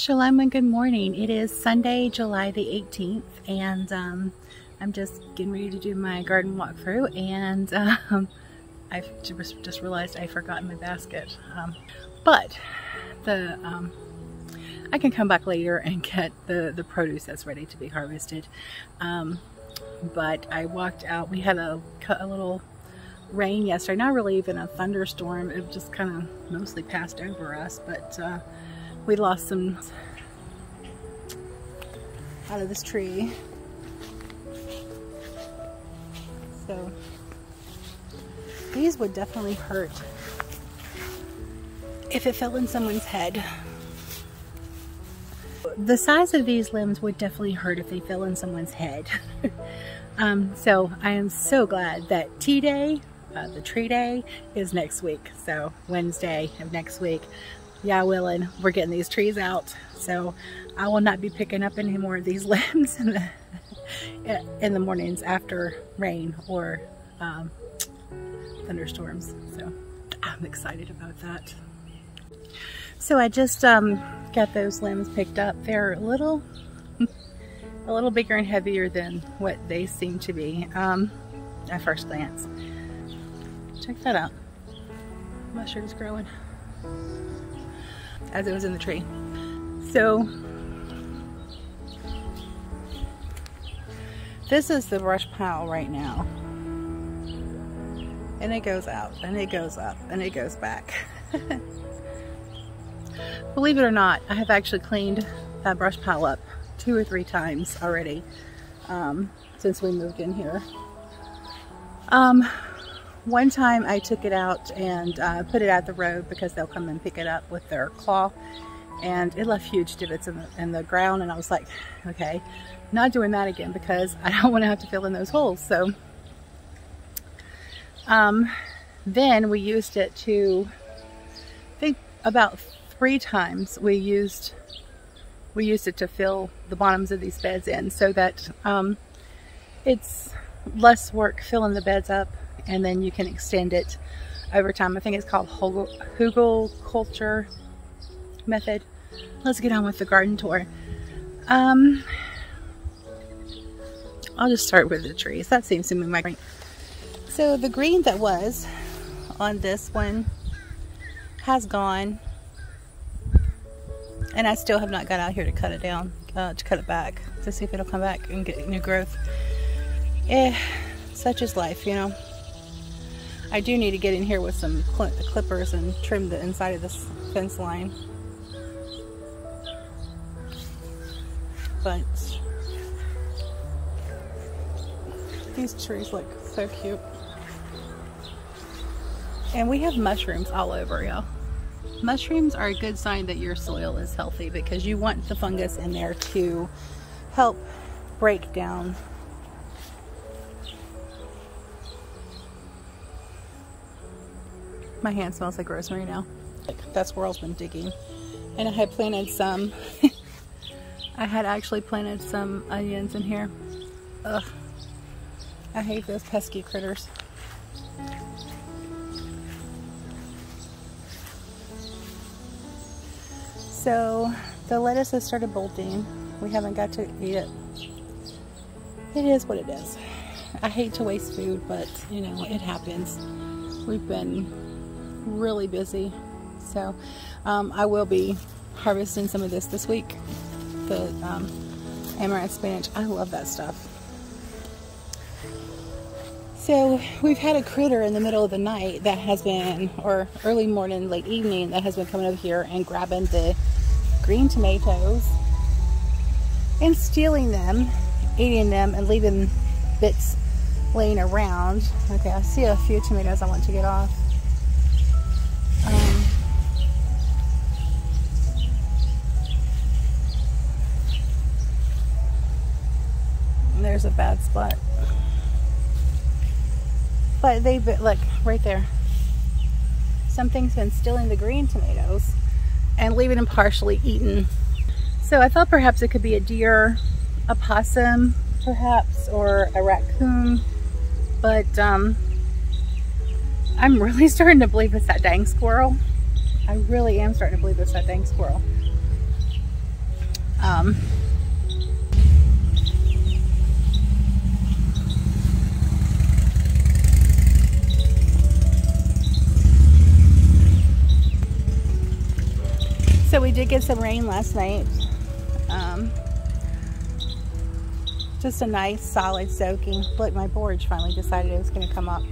Shalom and good morning. It is Sunday, July the 18th, and I'm just getting ready to do my garden walkthrough, and I've just realized I forgot my basket. But I can come back later and get the produce that's ready to be harvested. But I walked out. We had a little rain yesterday, not really even a thunderstorm. It just kind of mostly passed over us, but we lost some out of this tree. So these would definitely hurt if it fell in someone's head. The size of these limbs would definitely hurt if they fell in someone's head. So I am so glad that tea day, the tree day, is next week. So Wednesday of next week, yeah, willing, we're getting these trees out. So I will not be picking up any more of these limbs in the mornings after rain or thunderstorms. So I'm excited about that. So I just got those limbs picked up. They're a little bigger and heavier than what they seem to be at first glance. Check that out. My shirt is growing as it was in the tree. So this is the brush pile right now, and it goes out and it goes up and it goes back. Believe it or not, I have actually cleaned that brush pile up 2 or 3 times already since we moved in here. One time I took it out and put it at the road because they'll come and pick it up with their claw, and it left huge divots in the ground, and I was like, okay, not doing that again because I don't want to have to fill in those holes. So then we used it to, I think about 3 times we used it to fill the bottoms of these beds in, so that it's less work filling the beds up, and then you can extend it over time. I think it's called herbal culture method. Let's get on with the garden tour. I'll just start with the trees. That seems to be my green. So the green that was on this one has gone, and I still have not got out here to cut it down, to cut it back, to see if it'll come back and get new growth. Such is life, you know. I do need to get in here with some clippers and trim the inside of this fence line. But these trees look so cute. And we have mushrooms all over, y'all. Mushrooms are a good sign that your soil is healthy, because you want the fungus in there to help break down my hand smells like rosemary now. That squirrel's been digging. And I had planted some I had actually planted some onions in here. Ugh, I hate those pesky critters. So the lettuce has started bolting. We haven't got to eat it. It is what it is. I hate to waste food, but you know, it happens. We've been really busy. So I will be harvesting some of this week. The amaranth spinach. I love that stuff. So we've had a critter in the middle of the night that has been, or early morning, late evening, that has been coming over here and grabbing the green tomatoes and stealing them, eating them, and leaving bits laying around. Okay, I see a few tomatoes I want to get off. There's a bad spot. But they've been, look, right there. Something's been stealing the green tomatoes and leaving them partially eaten. So I thought perhaps it could be a deer, a possum, perhaps, or a raccoon. But I'm really starting to believe, believe it's that dang squirrel. I really am starting to believe it's that dang squirrel. So we did get some rain last night. Just a nice solid soaking. Look, my borage finally decided it was going to come up.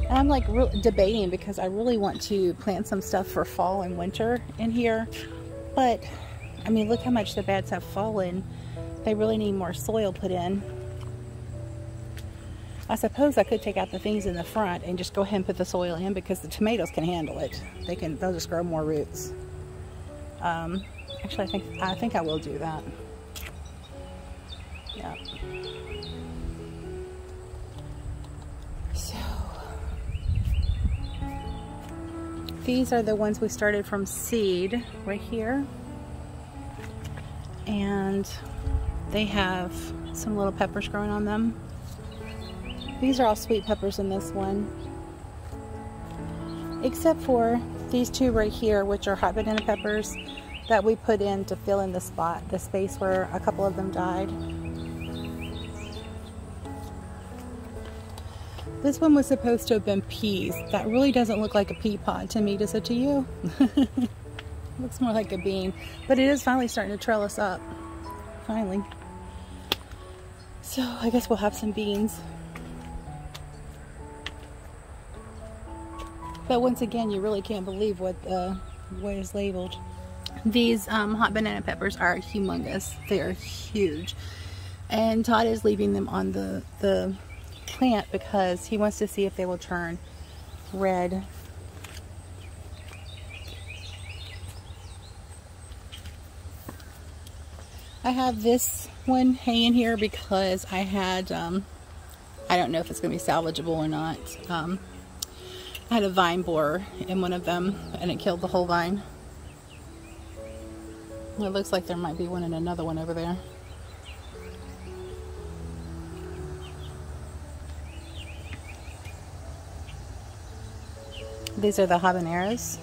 And I'm like debating because I really want to plant some stuff for fall and winter in here. But I mean, look how much the beds have fallen. They really need more soil put in. I suppose I could take out the things in the front and just go ahead and put the soil in because the tomatoes can handle it. They'll just grow more roots. Actually, I think I will do that. Yeah. So these are the ones we started from seed right here, and they have some little peppers growing on them. These are all sweet peppers in this one, except for these two right here, which are hot banana peppers that we put in to fill in the space where a couple of them died. This one was supposed to have been peas. That really doesn't look like a pea pod to me. Does it to you? Looks more like a bean, but it is finally starting to trellis up. Finally. So I guess we'll have some beans. But once again, you really can't believe what is labeled. These hot banana peppers are humongous. They are huge. And Todd is leaving them on the plant because he wants to see if they will turn red. I have this one hanging here because I had, I don't know if it's going to be salvageable or not. I had a vine borer in one of them and it killed the whole vine. It looks like there might be one in another one over there. These are the habaneros.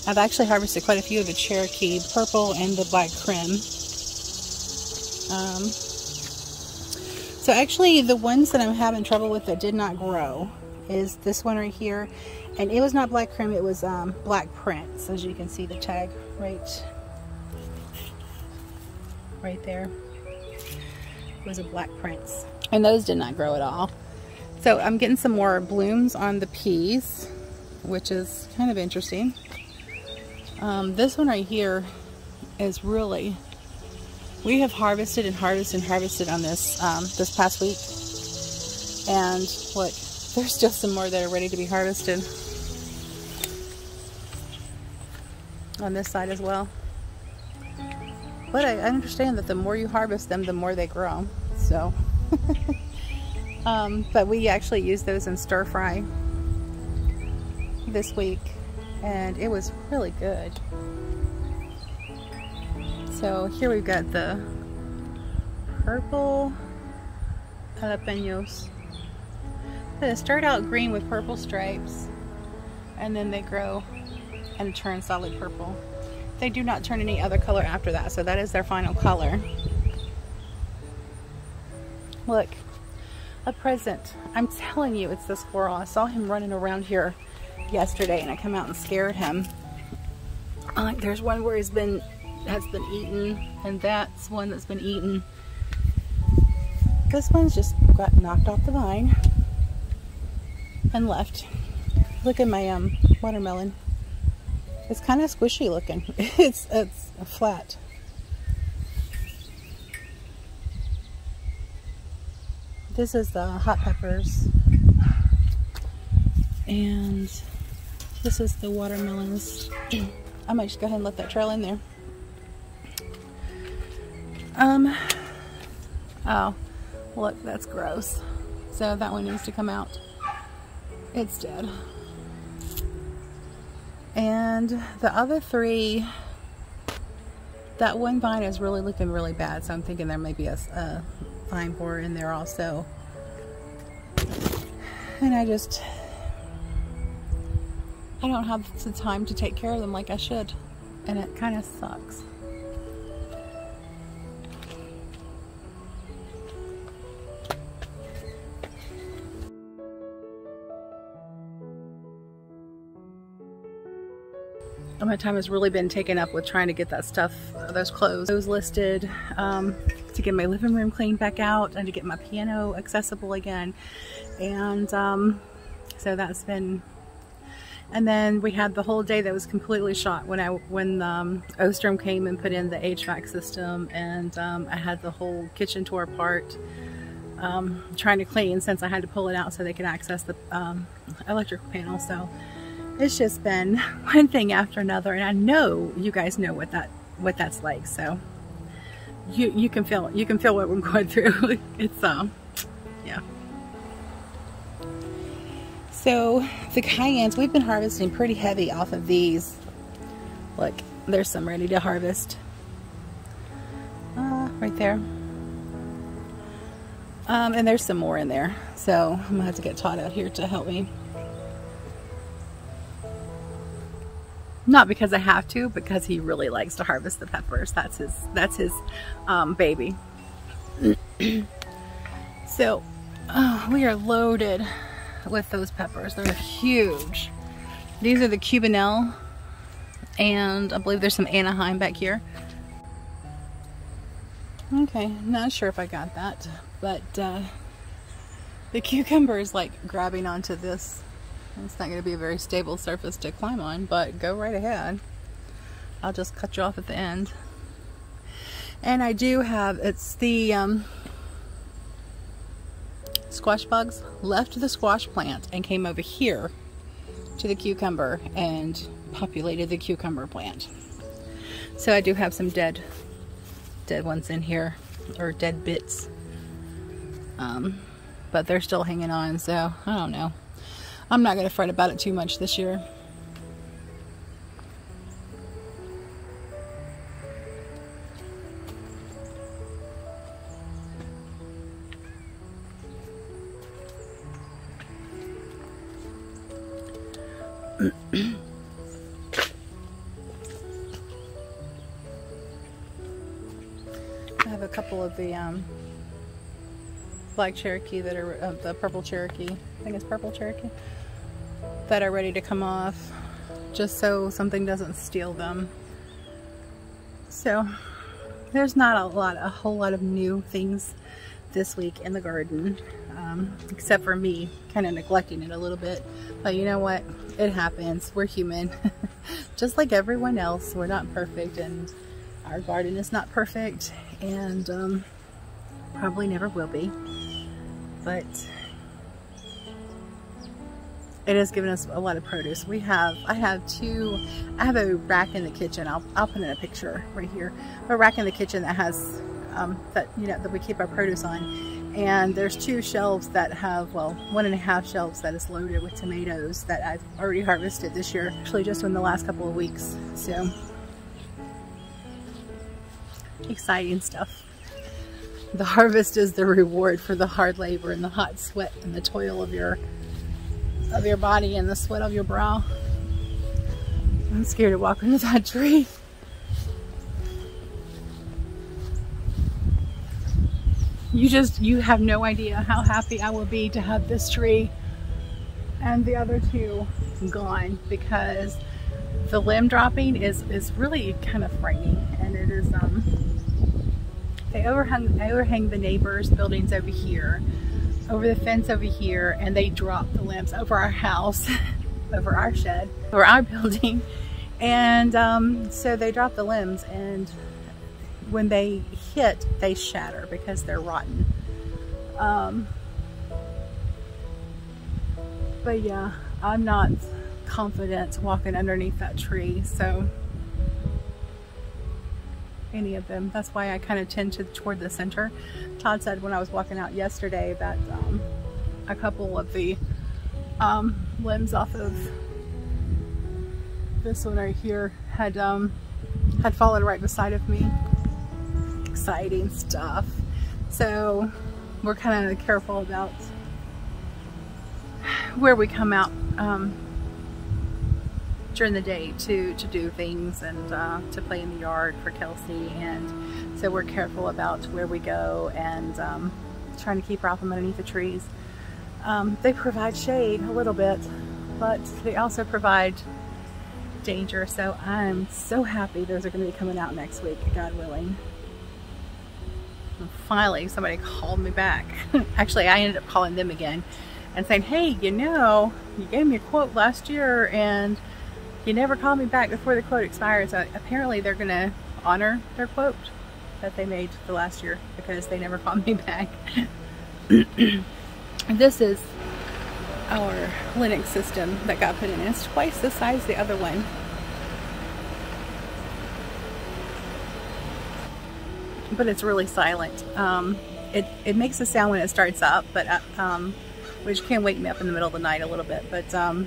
I've actually harvested quite a few of the Cherokee purple and the black creme. So actually the ones that I'm having trouble with that did not grow is this one right here. And it was not black creme, it was black prince. As you can see the tag right there. It was a black prince. And those did not grow at all. So I'm getting some more blooms on the peas, which is kind of interesting. This one right here is really, we have harvested and harvested and harvested on this this past week. And look, there's still some more that are ready to be harvested on this side as well. But I understand that the more you harvest them, the more they grow. So, but we actually used those in stir fry this week, and it was really good. So here we've got the purple jalapenos. They start out green with purple stripes, and then they grow and turn solid purple. They do not turn any other color after that, so that is their final color. Look, a present. I'm telling you, it's the squirrel. I saw him running around here yesterday, and I come out and scared him. There's one where has been eaten, and that's one that's been eaten. This one's just got knocked off the vine and left. Look at my watermelon. It's kind of squishy looking. It's flat. This is the hot peppers, and this is the watermelons. I might just go ahead and let that trail in there. Oh, look, that's gross. So that one needs to come out. It's dead. And the other three, that one vine is really looking really bad, so I'm thinking there may be a vine borer in there also. And I don't have the time to take care of them like I should. And it kind of sucks. My time has really been taken up with trying to get that stuff, those clothes listed, to get my living room cleaned back out and to get my piano accessible again. And so that's been, and then we had the whole day that was completely shot when Ostrom came and put in the HVAC system, and I had the whole kitchen tore apart trying to clean, since I had to pull it out so they could access the electrical panel. So it's just been one thing after another, and I know you guys know what that's like. So you can feel what we're going through. It's yeah. So the cayennes, we've been harvesting pretty heavy off of these. Look, there's some ready to harvest right there. And there's some more in there. So I'm gonna have to get Todd out here to help me. Not because I have to, because he really likes to harvest the peppers. That's his baby. So we are loaded with those peppers. They're huge. These are the Cubanelle, and I believe there's some Anaheim back here. Okay, not sure if I got that, but the cucumber is like grabbing onto this. It's not going to be a very stable surface to climb on, but go right ahead. I'll just cut you off at the end. And I do have, it's the squash bugs left the squash plant and came over here to the cucumber and populated the cucumber plant. So I do have some dead ones in here, or dead bits. But they're still hanging on, so I don't know. I'm not going to fret about it too much this year. I have a couple of the black Cherokee that are the purple Cherokee. I think it's purple Cherokee that are ready to come off, just so something doesn't steal them. So there's not a whole lot of new things this week in the garden, except for me kind of neglecting it a little bit. But you know what? It happens. We're human. Just like everyone else. We're not perfect, and our garden is not perfect, and probably never will be. But it has given us a lot of produce. I have a rack in the kitchen. I'll put in a picture right here. A rack in the kitchen that has that we keep our produce on. And there's 2 shelves that have, well, 1.5 shelves that is loaded with tomatoes that I've already harvested this year, actually just in the last couple of weeks. So exciting stuff. The harvest is the reward for the hard labor and the hot sweat and the toil of your body and the sweat of your brow. I'm scared to walk into that tree. You have no idea how happy I will be to have this tree and the other 2 gone, because the limb dropping is really kind of frightening, and it is they overhang the neighbors' buildings over here, over the fence over here, and they drop the limbs over our house, over our shed, over our building, and so they drop the limbs, and when they hit, they shatter because they're rotten. But yeah, I'm not confident walking underneath that tree, so any of them. That's why I kind of tend toward the center. Todd said when I was walking out yesterday that a couple of the limbs off of this one right here had fallen right beside of me. Exciting stuff. So we're kind of careful about where we come out during the day to do things and to play in the yard for Kelsey, and so we're careful about where we go and trying to keep her off from underneath the trees. They provide shade a little bit, but they also provide danger, so I'm so happy those are going to be coming out next week, God willing. And finally somebody called me back. Actually, I ended up calling them again and saying, hey, you know, you gave me a quote last year and you never called me back before the quote expires. So apparently they're going to honor their quote that they made the last year because they never called me back. This is our Linux system that got put in. It's twice the size of the other one. But it's really silent. It makes a sound when it starts up, but which can wake me up in the middle of the night a little bit. But other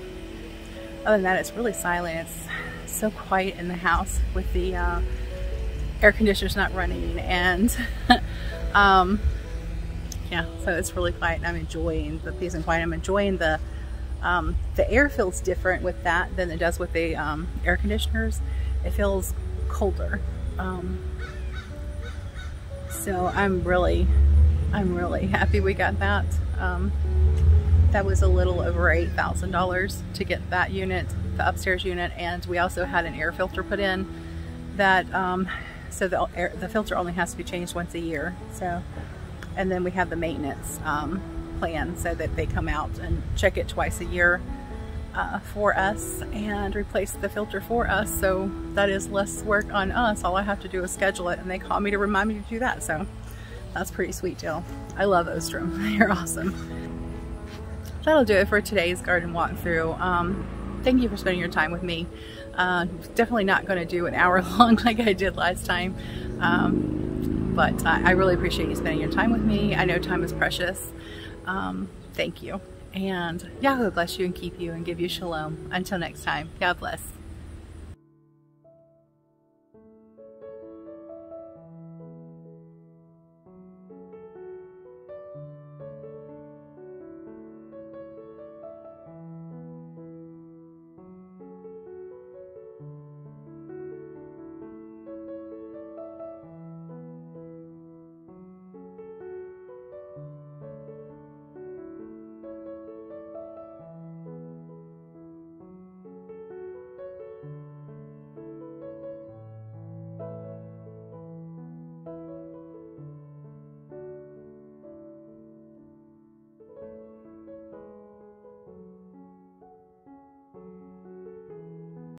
than that, it's really silent. It's so quiet in the house with the air conditioners not running, and yeah, so it's really quiet. I'm enjoying the peace and quiet. I'm enjoying the air feels different with that than it does with the air conditioners. It feels colder. So I'm really happy we got that. That was a little over $8,000 to get that unit, the upstairs unit, and we also had an air filter put in that so the filter only has to be changed once a year. So, and then we have the maintenance plan so that they come out and check it twice a year for us and replace the filter for us. So that is less work on us. All I have to do is schedule it, and they call me to remind me to do that. So that's a pretty sweet deal. I love Ostrom. They're awesome. That'll do it for today's garden walkthrough. Thank you for spending your time with me. Definitely not going to do an hour long like I did last time. But I really appreciate you spending your time with me. I know time is precious. Thank you. And Yahuah bless you and keep you and give you shalom. Until next time, God bless.